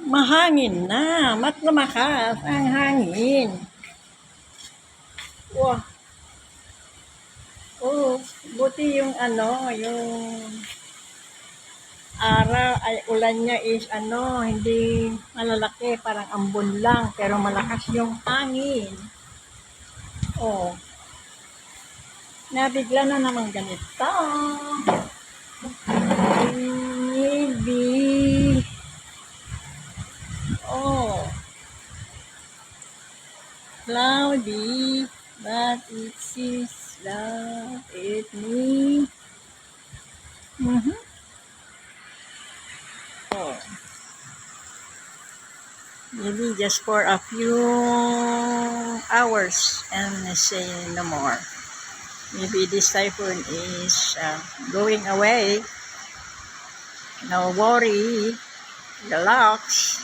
mahangin na. Mas lumakas ang hangin. Wow. Oh, buti yung yung araw ay ulan niya is hindi malalaki, parang ambon lang, pero malakas yung hangin. Oh, nabigla na naman ganito. Maybe. Oh, cloudy, but it seems that it me. Oh, maybe just for a few hours and say no more. Maybe this typhoon is going away. No worry, relax.